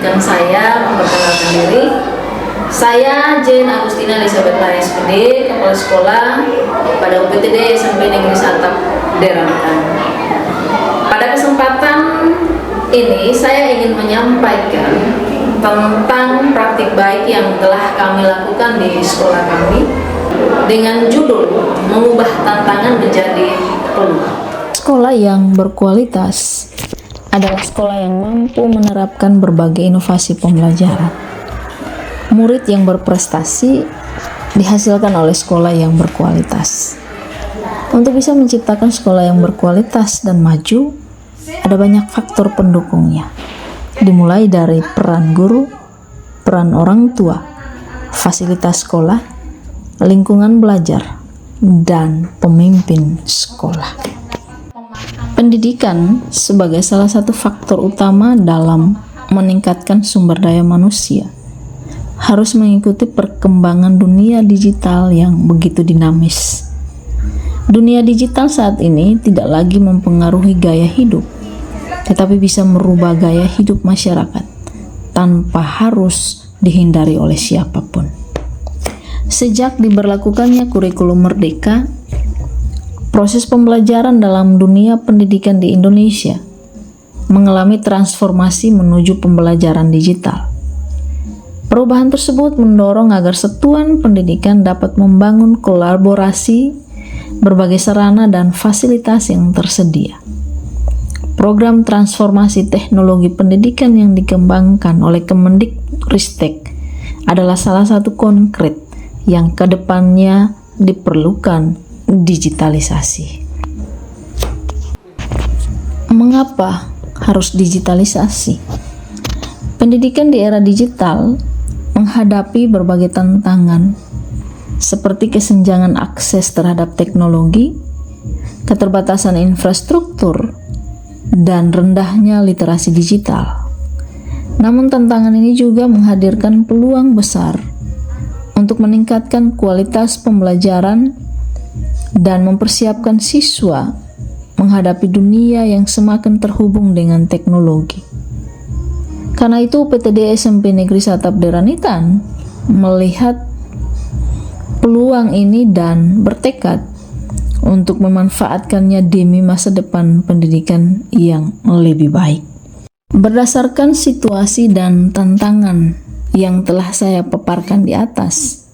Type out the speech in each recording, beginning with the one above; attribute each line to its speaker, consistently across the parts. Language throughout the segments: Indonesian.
Speaker 1: Izinkan saya memperkenalkan diri. Saya Jane Agustina Elizabeth SPD, Kepala Sekolah pada UPTD SMP Negeri Satap Deranitan. Pada kesempatan ini saya ingin menyampaikan tentang praktik baik yang telah kami lakukan di sekolah kami dengan judul mengubah tantangan menjadi peluang.
Speaker 2: Sekolah yang berkualitas adalah sekolah yang mampu menerapkan berbagai inovasi pembelajaran. Murid yang berprestasi dihasilkan oleh sekolah yang berkualitas. Untuk bisa menciptakan sekolah yang berkualitas dan maju, ada banyak faktor pendukungnya. Dimulai dari peran guru, peran orang tua, fasilitas sekolah, lingkungan belajar, dan pemimpin sekolah. Pendidikan sebagai salah satu faktor utama dalam meningkatkan sumber daya manusia harus mengikuti perkembangan dunia digital yang begitu dinamis. Dunia digital saat ini tidak lagi mempengaruhi gaya hidup, tetapi bisa merubah gaya hidup masyarakat tanpa harus dihindari oleh siapapun. Sejak diberlakukannya kurikulum merdeka, proses pembelajaran dalam dunia pendidikan di Indonesia mengalami transformasi menuju pembelajaran digital. Perubahan tersebut mendorong agar satuan pendidikan dapat membangun kolaborasi berbagai sarana dan fasilitas yang tersedia. Program transformasi teknologi pendidikan yang dikembangkan oleh Kemendikristek adalah salah satu konkret yang kedepannya diperlukan digitalisasi. Mengapa harus digitalisasi? Pendidikan di era digital menghadapi berbagai tantangan seperti kesenjangan akses terhadap teknologi, keterbatasan infrastruktur, dan rendahnya literasi digital. Namun tantangan ini juga menghadirkan peluang besar untuk meningkatkan kualitas pembelajaran dan mempersiapkan siswa menghadapi dunia yang semakin terhubung dengan teknologi. Karena itu UPTD SMP Negeri Satap Deranitan melihat peluang ini dan bertekad untuk memanfaatkannya demi masa depan pendidikan yang lebih baik. Berdasarkan situasi dan tantangan yang telah saya paparkan di atas,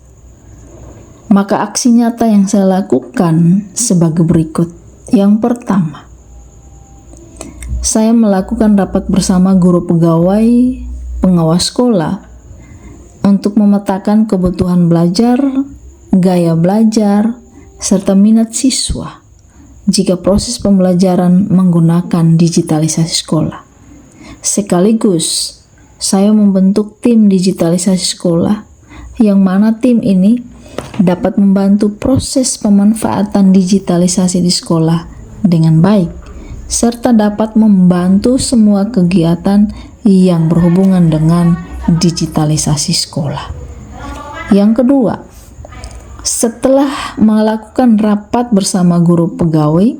Speaker 2: maka aksi nyata yang saya lakukan sebagai berikut. Yang pertama, saya melakukan rapat bersama guru pegawai pengawas sekolah untuk memetakan kebutuhan belajar, gaya belajar, serta minat siswa jika proses pembelajaran menggunakan digitalisasi sekolah. Sekaligus, saya membentuk tim digitalisasi sekolah yang mana tim ini dapat membantu proses pemanfaatan digitalisasi di sekolah dengan baik, serta dapat membantu semua kegiatan yang berhubungan dengan digitalisasi sekolah. Yang kedua, setelah melakukan rapat bersama guru pegawai,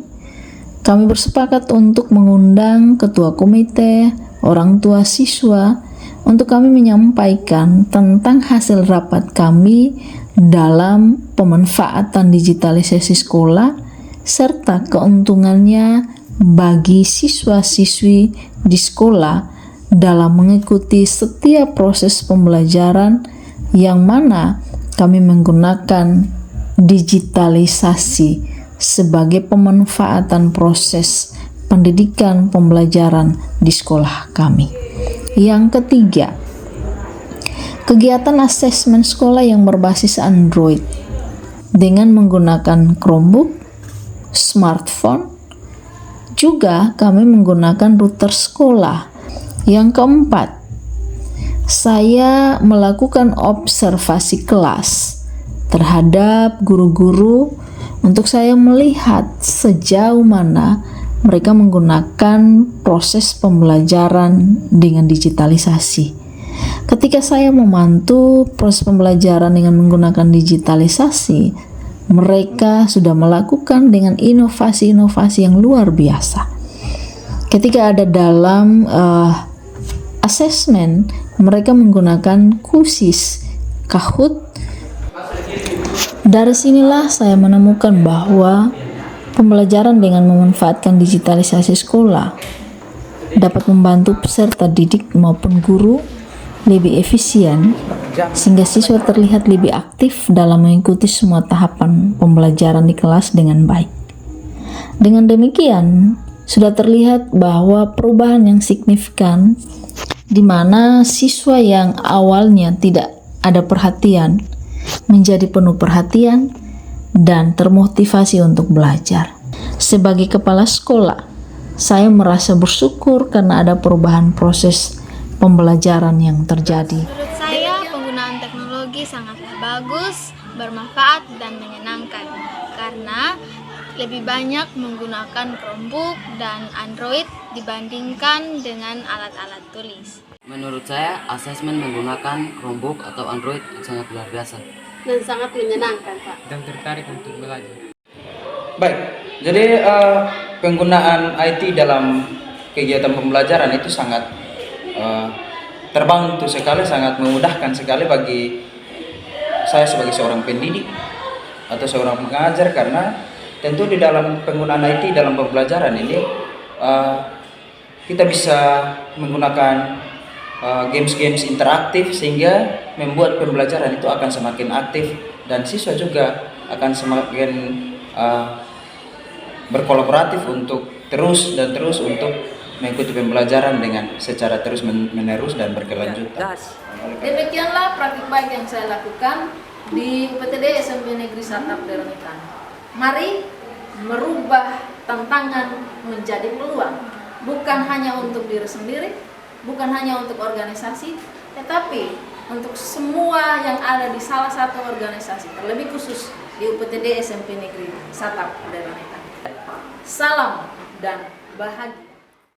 Speaker 2: kami bersepakat untuk mengundang ketua komite, orang tua siswa, untuk kami menyampaikan tentang hasil rapat kami dalam pemanfaatan digitalisasi sekolah serta keuntungannya bagi siswa-siswi di sekolah dalam mengikuti setiap proses pembelajaran yang mana kami menggunakan digitalisasi sebagai pemanfaatan proses pendidikan pembelajaran di sekolah kami. Yang ketiga, kegiatan asesmen sekolah yang berbasis Android dengan menggunakan Chromebook, smartphone. Juga kami menggunakan router sekolah. Yang keempat, saya melakukan observasi kelas terhadap guru-guru untuk saya melihat sejauh mana mereka menggunakan proses pembelajaran dengan digitalisasi. Ketika saya memantau proses pembelajaran dengan menggunakan digitalisasi, mereka sudah melakukan dengan inovasi-inovasi yang luar biasa. Ketika ada dalam asesmen, mereka menggunakan KUSIS, Kahoot. Dari sinilah saya menemukan bahwa pembelajaran dengan memanfaatkan digitalisasi sekolah dapat membantu peserta didik maupun guru lebih efisien, sehingga siswa terlihat lebih aktif dalam mengikuti semua tahapan pembelajaran di kelas dengan baik. Dengan demikian, sudah terlihat bahwa perubahan yang signifikan di mana siswa yang awalnya tidak ada perhatian menjadi penuh perhatian dan termotivasi untuk belajar. Sebagai kepala sekolah, saya merasa bersyukur karena ada perubahan proses pembelajaran yang terjadi.
Speaker 3: Menurut saya, penggunaan teknologi sangatlah bagus, bermanfaat, dan menyenangkan karena lebih banyak menggunakan Chromebook dan Android dibandingkan dengan alat-alat tulis.
Speaker 4: Menurut saya, asesmen menggunakan Chromebook atau Android sangat luar biasa
Speaker 5: dan sangat menyenangkan, Pak.
Speaker 6: Dan tertarik untuk belajar.
Speaker 7: Baik, jadi penggunaan IT dalam kegiatan pembelajaran itu sangat terbantu sekali, sangat memudahkan sekali bagi saya sebagai seorang pendidik atau seorang pengajar, karena tentu di dalam penggunaan IT dalam pembelajaran ini kita bisa menggunakan games-games interaktif sehingga membuat pembelajaran itu akan semakin aktif dan siswa juga akan semakin berkolaboratif untuk terus untuk mengikuti pembelajaran dengan secara terus menerus dan berkelanjutan.
Speaker 1: Demikianlah praktik baik yang saya lakukan di UPTD SMP Negeri Satap Deramitan. Mari merubah tantangan menjadi peluang, bukan hanya untuk diri sendiri, bukan hanya untuk organisasi, tetapi untuk semua yang ada di salah satu organisasi, terlebih khusus di UPTD SMP Negeri Satap Deramitan. Salam dan bahagia.